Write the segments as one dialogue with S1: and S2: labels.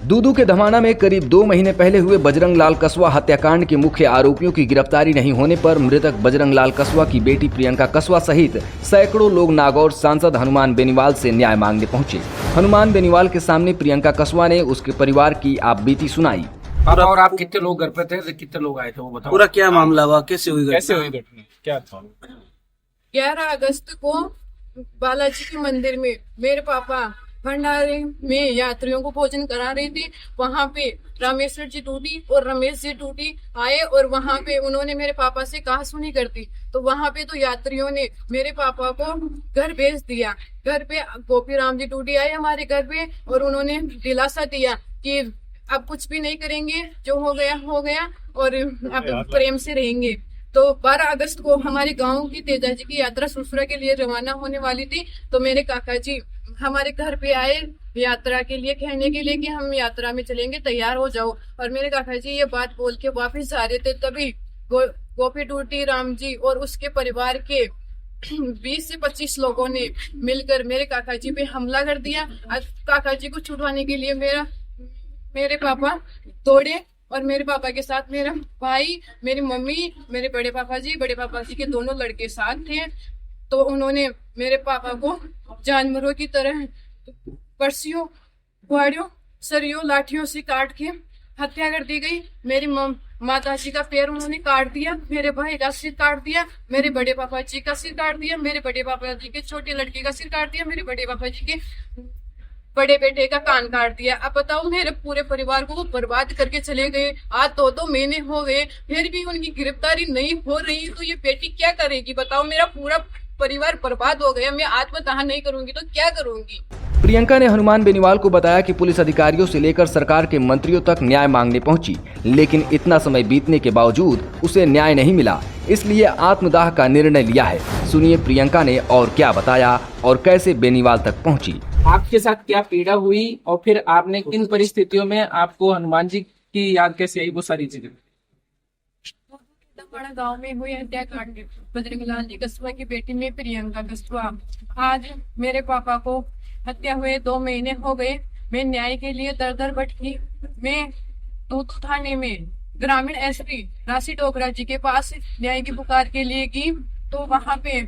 S1: दूदू के धमाना में करीब 2 महीने पहले हुए बजरंग लाल कसवा हत्याकांड के मुख्य आरोपियों की गिरफ्तारी नहीं होने पर मृतक बजरंग लाल कसवा की बेटी प्रियंका कसवा सहित सैकड़ों लोग नागौर सांसद हनुमान बेनीवाल से न्याय मांगने पहुंचे। हनुमान बेनीवाल के सामने प्रियंका कसवा ने उसके परिवार की आप बीती सुनाई।
S2: और आप कितने लोग घर पे थे, कितने लोग आए थे वो बताओ।
S3: पूरा क्या मामला हुआ, कैसे हुई
S2: घटना, क्या था?
S4: 11 अगस्त को बालाजी के मंदिर में मेरे पापा भंडारे में यात्रियों को भोजन करा रहे थे। वहां पे रामेश्वर जी टूटी और रमेश जी टूटी आए और वहां पे उन्होंने मेरे पापा से कहा सुनी करती, तो वहां पे तो यात्रियों ने मेरे पापा को घर भेज दिया। घर पे गोपी राम जी टूटी आए हमारे घर पे और उन्होंने दिलासा दिया कि अब कुछ भी नहीं करेंगे, जो हो गया हो गया और अब प्रेम से रहेंगे। तो 12 अगस्त को हमारे गांव की तेजा जी की यात्रा सुरसुरा के लिए रवाना होने वाली थी, तो मेरे काका जी हमारे घर पे आए यात्रा के लिए, कहने के लिए कि हम यात्रा में चलेंगे, तैयार हो जाओ। और मेरे काका जी ये बात बोल के वापिस जा रहे थे, तभी गोपी टूटी राम जी और उसके परिवार के 20 से 25 लोगों ने मिलकर मेरे काका जी पे हमला कर दिया। काका जी को छुड़वाने के लिए मेरे पापा दौड़े और मेरे पापा के साथ मेरा भाई, मेरी मम्मी, मेरे बड़े पापा जी के दोनों लड़के साथ थे। तो उन्होंने मेरे पापा को जानवरों की तरह बरसियों, कुहाड़ियों, सरियों, लाठियों से काट के हत्या कर दी गई। मेरी माता जी का पैर उन्होंने काट दिया, मेरे भाई का सिर काट दिया, मेरे बड़े पापा जी का सिर काट दिया, मेरे बड़े पापा जी के छोटे लड़के का सिर काट दिया, मेरे बड़े पापा जी के बड़े बेटे का कान काट दिया। अब बताओ, मेरे पूरे परिवार को वो बर्बाद करके चले गए। आज 2 महीने हो गए, फिर भी उनकी गिरफ्तारी नहीं हो रही, तो ये बेटी क्या करेगी बताओ? मेरा पूरा परिवार बर्बाद हो गया, मैं आत्मदाह नहीं करूंगी तो क्या करूंगी?
S1: प्रियंका ने हनुमान बेनीवाल को बताया कि पुलिस अधिकारियों से लेकर सरकार के मंत्रियों तक न्याय मांगने पहुंची, लेकिन इतना समय बीतने के बावजूद उसे न्याय नहीं मिला, इसलिए आत्मदाह का निर्णय लिया है। सुनिए प्रियंका ने और क्या बताया और कैसे बेनीवाल तक पहुंची।
S2: आपके साथ क्या पीड़ा हुई और फिर आपने किन परिस्थितियों में आपको हनुमान जी की याद कैसे आई, वो सारी चीजें।
S4: बड़ा गांव में हुई हत्याकांड बजरंग लाल जी कसवा की बेटी में प्रियंका कसवा। आज मेरे पापा को हत्या हुए 2 महीने हो गए। मैं न्याय के लिए दर दर भटकी। मैं दूदू थाने में ग्रामीण एसपी राशि टोकरा जी के पास न्याय की पुकार के लिए गई, तो वहां पे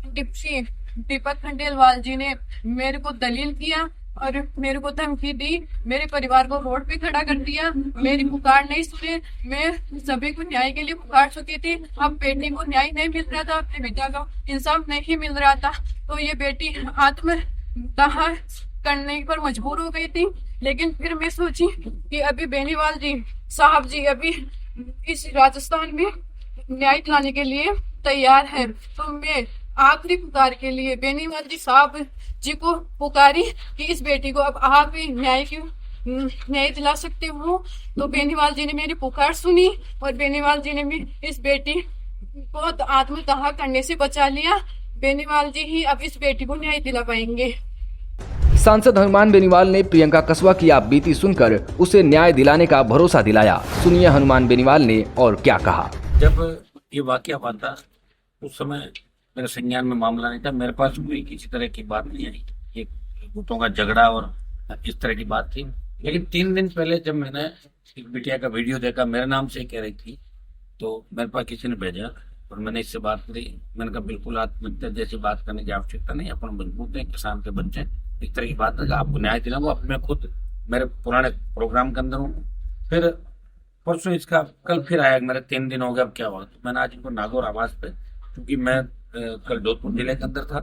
S4: डिप्टी दीपक खंडेलवाल जी ने मेरे को दलील किया और मेरे को धमकी दी, मेरे परिवार को रोड पे खड़ा कर दिया। मेरी पुकार नहीं सुने, मैं सभी को न्याय के लिए पुकार चुकी थी। अब बेटी को न्याय नहीं मिल रहा था, अपने बेटा को इंसाफ नहीं मिल रहा था, तो ये बेटी आत्मदाह करने पर मजबूर हो गई थी। लेकिन फिर मैं सोची कि अभी बेनीवाल जी साहब जी अभी इस राजस्थान में न्याय दिलाने के लिए तैयार है, तो मैं आखिरी पुकार के लिए बेनीवाल जी साहब जी को पुकारी कि इस बेटी को अब आप न्याय दिला सकते हो। तो बेनीवाल जी ने मेरी पुकार सुनी और बेनीवाल जी ने भी इस बेटी को आत्मदाह करने से बचा लिया। बेनीवाल जी ही अब इस बेटी को न्याय दिला पाएंगे।
S1: सांसद हनुमान बेनीवाल ने प्रियंका कसवा की आप बीती सुनकर उसे न्याय दिलाने का भरोसा दिलाया। सुनिए हनुमान बेनीवाल ने और क्या कहा।
S5: जब ये वाकया हुआ था उस समय मेरे संज्ञान में मामला नहीं था, मेरे पास कोई किसी तरह की बात नहीं आई, ये गुटों का झगड़ा और इस तरह की बात थी। लेकिन 3 दिन पहले जब मैंने एक बिटिया का वीडियो देखा, मेरे नाम से कह रही थी, तो मेरे पास किसी ने भेजा और मैंने इससे बात करी। मैंने कहा बिल्कुल आत्महत्या जैसी बात करने की आवश्यकता नहीं, अपन मजबूत हैं, किसान के बच्चे, इस तरह की बात है, आपको न्याय दिलाऊंगा। अब मैं खुद मेरे पुराने प्रोग्राम के अंदर हूँ। फिर परसों इसका कल फिर आया, मेरे 3 दिन हो गए, अब क्या हुआ, तो मैंने आज इनको नागौर आवास पे, क्योंकि मैं कल जोधपुर जिले के अंदर था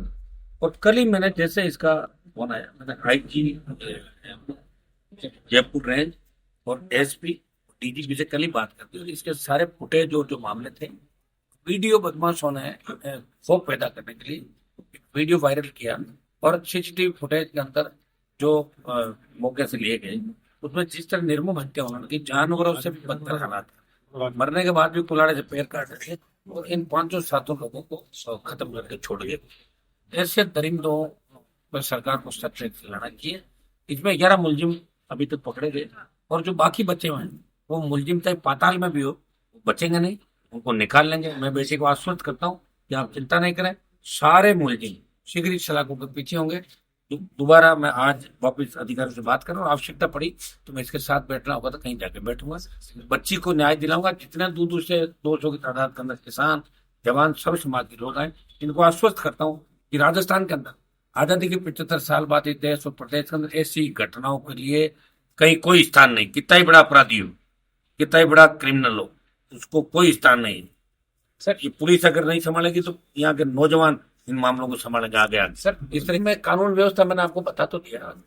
S5: और कल ही मैंने जैसे इसका फोन आया, मैंने IG जयपुर रेंज और SP DGP से कल ही बात कर दी और इसके सारे फुटेज जो मामले थे, वीडियो बदमाशों ने खौफ पैदा करने के लिए वीडियो वायरल किया और CCTV फुटेज के अंदर जो मौके से लिए गए उसमें जिस तरह निर्मम हत्या उन्होंने की, जानवरों से भी बदतर हालात, मरने के बाद भी कुल्हाड़े से पैर काट रहे और इन 500-700 लोगों को खत्म करके छोड़ गए। ऐसे दरिंदों पर सरकार को सख्त से लड़ना चाहिए। इसमें 11 मुलजिम अभी तक पकड़े गए और जो बाकी बचे हुए हैं वो मुलजिम चाहे पाताल में भी हो बचेंगे नहीं, उनको निकाल लेंगे। मैं बेटे को आश्वस्त करता हूँ कि आप चिंता नहीं करें, सारे मुलजिम शीघ्र ही सलाखों के पीछे होंगे दोबारा मैं आज वापस अधिकारियों से बात कर रहा हूँ, आवश्यकता पड़ी तो मैं इसके साथ बैठना होगा तो कहीं जाके बैठूंगा, बच्ची को न्याय दिलाऊंगा। जितने दूर दूर से 200 की तादाद के अंदर किसान, जवान, सब समाज के लोग आए, इनको आश्वस्त करता हूँ कि राजस्थान के अंदर आजादी के 75 साल बाद इस देश और प्रदेश के अंदर ऐसी घटनाओं के लिए कहीं कोई स्थान नहीं। कितना ही बड़ा अपराधी हो, कितना ही बड़ा क्रिमिनल हो, उसको कोई स्थान नहीं। सर ये पुलिस अगर नहीं संभालेगी तो यहाँ के नौजवान इन मामलों को संभालेंगे आगे आगे। सर इस तरह में कानून व्यवस्था मैंने आपको बता तो दिया।